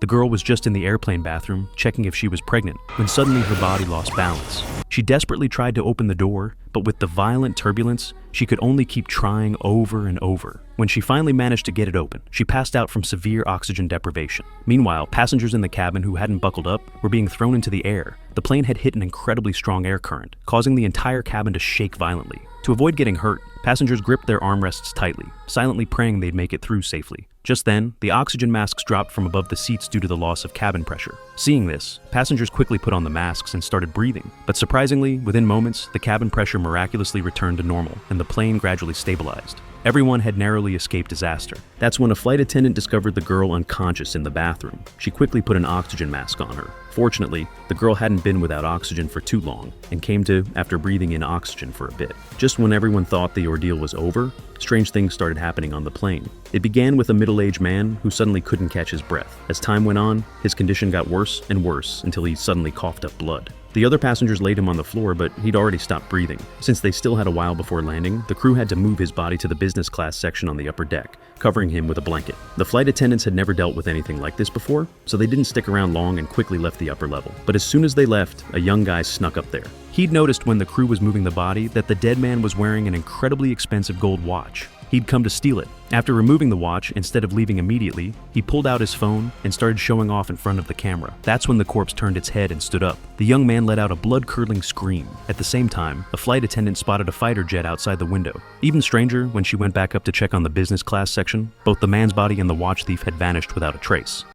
The girl was just in the airplane bathroom, checking if she was pregnant, when suddenly her body lost balance. She desperately tried to open the door, but with the violent turbulence, she could only keep trying over and over. When she finally managed to get it open, she passed out from severe oxygen deprivation. Meanwhile, passengers in the cabin who hadn't buckled up were being thrown into the air. The plane had hit an incredibly strong air current, causing the entire cabin to shake violently. To avoid getting hurt, passengers gripped their armrests tightly, silently praying they'd make it through safely. Just then, the oxygen masks dropped from above the seats due to the loss of cabin pressure. Seeing this, passengers quickly put on the masks and started breathing. But surprisingly, within moments, the cabin pressure miraculously returned to normal, and the plane gradually stabilized. Everyone had narrowly escaped disaster. That's when a flight attendant discovered the girl unconscious in the bathroom. She quickly put an oxygen mask on her. Fortunately, the girl hadn't been without oxygen for too long and came to after breathing in oxygen for a bit. Just when everyone thought the ordeal was over, strange things started happening on the plane. It began with a middle-aged man who suddenly couldn't catch his breath. As time went on, his condition got worse and worse until he suddenly coughed up blood. The other passengers laid him on the floor, but he'd already stopped breathing. Since they still had a while before landing, the crew had to move his body to the business class section on the upper deck, covering him with a blanket. The flight attendants had never dealt with anything like this before, so they didn't stick around long and quickly left the upper level. But as soon as they left, a young guy snuck up there. He'd noticed when the crew was moving the body that the dead man was wearing an incredibly expensive gold watch. He'd come to steal it. After removing the watch, instead of leaving immediately, he pulled out his phone and started showing off in front of the camera. That's when the corpse turned its head and stood up. The young man let out a blood-curdling scream. At the same time, a flight attendant spotted a fighter jet outside the window. Even stranger, when she went back up to check on the business class section, both the man's body and the watch thief had vanished without a trace.